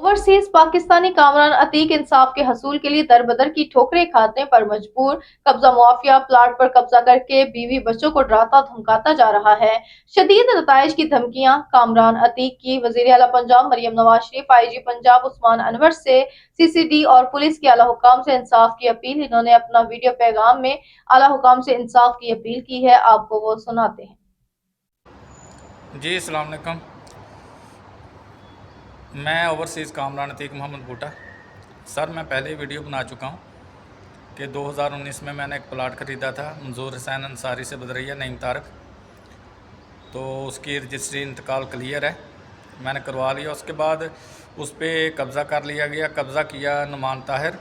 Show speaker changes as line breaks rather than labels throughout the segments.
Overseas Pakistani Kamran Atiq इंसाफ के हसूल के लिए दर-बदर की ठोकरें खाने पर मजबूर। कब्जा मुआफिया प्लाट पर कब्जा करके बीवी बच्चों को डराता धमकाता जा रहा है। शदीद नताइज की धमकियां। कामरान अतीक की वजीर आला पंजाब मरियम नवाज शरीफ, आईजी पंजाब उस्मान अनवर से सीसीडी और पुलिस के आला हुकाम से इंसाफ की अपील। इन्होंने अपना वीडियो पैगाम में आला हुकाम से इंसाफ की अपील की है। आपको वो सुनाते हैं।
जी अस्सलाम वालेकुम। मैं ओवरसीज़ कामरान अतीक मोहम्मद बूटा। सर मैं पहले ही वीडियो बना चुका हूँ कि 2019 में मैंने एक प्लाट ख़रीदा था मंजूर हुसैन अंसारी से बदरैया नईम तारक। तो उसकी रजिस्ट्री इंतकाल क्लियर है, मैंने करवा लिया। उसके बाद उस पर कब्ज़ा कर लिया गया। कब्ज़ा किया नुमान ताहिर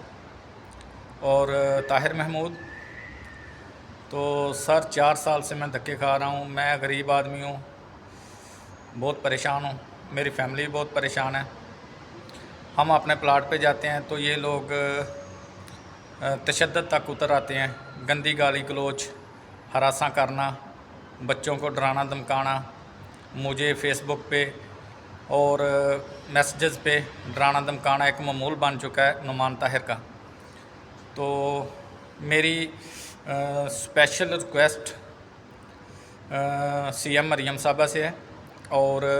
और ताहिर महमूद। तो सर 4 साल से मैं धक्के खा रहा हूँ। मैं गरीब आदमी हूँ, बहुत परेशान हूँ, मेरी फैमिली भी बहुत परेशान है। हम अपने प्लाट पे जाते हैं तो ये लोग तशद्दुद तक उतर आते हैं। गंदी गाली गलोच, हरासा करना, बच्चों को डराना धमकाना, मुझे फेसबुक पे और मैसेजेस पे डराना धमकाना एक मामूल बन चुका है नुमान ताहिर का। तो मेरी स्पेशल रिक्वेस्ट सीएम मरियम साहबा से है और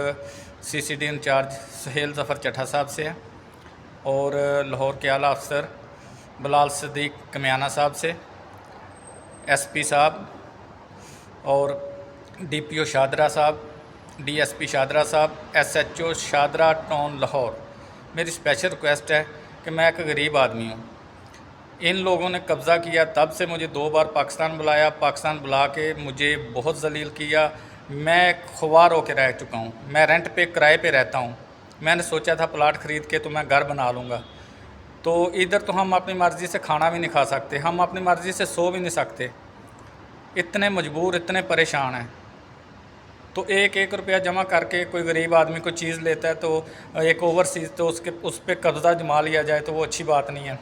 सीसीडी इंचार्ज सुहेल ज़फ़र चट्ठा साहब से है और लाहौर के आला अफसर बिलाल सदीक कमियाना साहब से, एसपी साहब और डीपीओ शादरा साहब, डीएसपी शादरा साहब, एसएचओ शादरा टाउन लाहौर। मेरी स्पेशल रिक्वेस्ट है कि मैं एक गरीब आदमी हूँ। इन लोगों ने कब्ज़ा किया, तब से मुझे 2 बार पाकिस्तान बुलाया। पाकिस्तान बुला के मुझे बहुत जलील किया। मैं खुवार होकर रह चुका हूँ। मैं रेंट पे किराए पे रहता हूँ। मैंने सोचा था प्लाट ख़रीद के तो मैं घर बना लूँगा। तो इधर तो हम अपनी मर्ज़ी से खाना भी नहीं खा सकते, हम अपनी मर्ज़ी से सो भी नहीं सकते। इतने मजबूर, इतने परेशान हैं। तो 1-1 रुपया जमा करके कोई गरीब आदमी कोई चीज़ लेता है तो एक ओवरसीज़ तो उस पर कब्ज़ा जमा लिया जाए तो वो अच्छी बात नहीं है।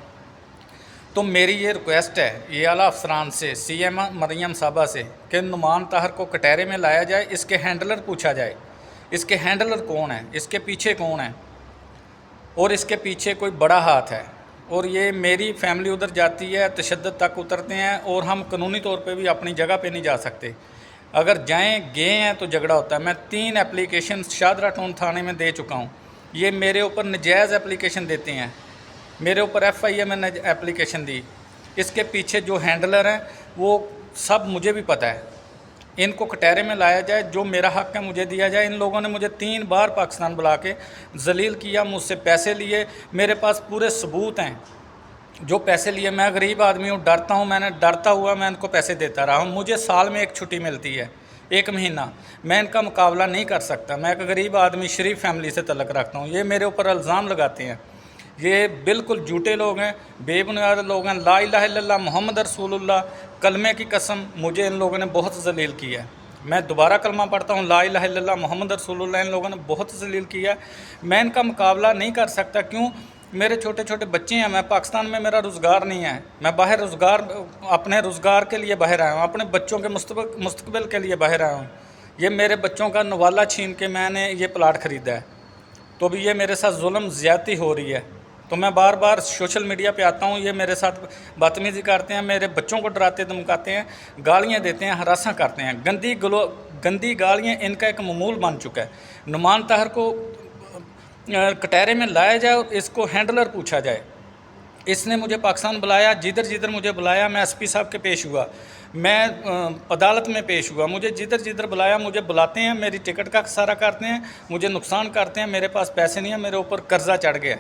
तो मेरी ये रिक्वेस्ट है ये आला अफसरान से, सीएम मरियम साहबा से, कि नुमान ताहिर को कटहरे में लाया जाए, इसके हैंडलर पूछा जाए, इसके हैंडलर कौन है, इसके पीछे कौन है और इसके पीछे कोई बड़ा हाथ है। और ये मेरी फैमिली उधर जाती है, तशद्दुद तक उतरते हैं और हम कानूनी तौर पे भी अपनी जगह पे नहीं जा सकते। अगर गए हैं तो झगड़ा होता है। मैं 3 एप्लीकेशन शादरा टाउन थाने में दे चुका हूँ। ये मेरे ऊपर नजायज़ एप्लीकेशन देते हैं, मेरे ऊपर FIA मैंने एप्लीकेशन दी। इसके पीछे जो हैंडलर हैं वो सब मुझे भी पता है। इनको कटहरे में लाया जाए, जो मेरा हक़ है मुझे दिया जाए। इन लोगों ने मुझे 3 बार पाकिस्तान बुला के जलील किया, मुझसे पैसे लिए। मेरे पास पूरे सबूत हैं जो पैसे लिए। मैं गरीब आदमी हूँ, डरता हूँ, मैंने डरता हुआ मैं इनको पैसे देता रहा हूँ। मुझे साल में 1 छुट्टी मिलती है, 1 महीना। मैं इनका मुकाबला नहीं कर सकता। मैं एक गरीब आदमी, शरीफ फैमिली से तल्लुक़ रखता हूँ। ये मेरे ऊपर इल्ज़ाम लगाते हैं, ये बिल्कुल झूठे लोग हैं, बेबुनियाद लोग हैं। ला इलाहा इल्लल्लाह मोहम्मद रसूलुल्लाह कलमे की कसम, मुझे इन लोगों ने बहुत जलील किया है। मैं दोबारा कलमा पढ़ता हूँ, ला इलाहा इल्लल्लाह मोहम्मद रसूलुल्लाह। इन लोगों ने बहुत जलील किया है। मैं इनका मुकाबला नहीं कर सकता। क्यों? मेरे छोटे छोटे बच्चे हैं। मैं पाकिस्तान में, मेरा रोज़गार नहीं है। मैं बाहर अपने रोज़गार के लिए बाहर आया हूँ, अपने बच्चों के मुस्तकबिल के लिए बाहर आया हूँ। ये मेरे बच्चों का नवाला छीन के मैंने ये प्लाट ख़रीदा है। तो भी ये मेरे साथ जुल्म ज़्यादती हो रही है। तो मैं बार बार सोशल मीडिया पे आता हूँ, ये मेरे साथ बदतमीज़ी करते हैं, मेरे बच्चों को डराते धमकाते हैं, गालियाँ देते हैं, हरासा करते हैं। गंदी गालियाँ इनका एक मामूल बन चुका है। नुमान ताहिर को कटहरे में लाया जाए और इसको हैंडलर पूछा जाए। इसने मुझे पाकिस्तान बुलाया, जिधर जिधर मुझे बुलाया मैं SP साहब के पेश हुआ, मैं अदालत में पेश हुआ। मुझे जिधर जिधर बुलाया, मुझे बुलाते हैं, मेरी टिकट का सारा करते हैं, मुझे नुकसान करते हैं। मेरे पास पैसे नहीं है, मेरे ऊपर कर्जा चढ़ गया।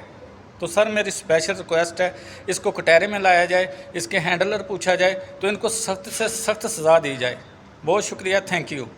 तो सर मेरी स्पेशल रिक्वेस्ट है, इसको कटहरे में लाया जाए, इसके हैंडलर पूछा जाए, तो इनको सख्त से सख्त सज़ा दी जाए। बहुत शुक्रिया, थैंक यू।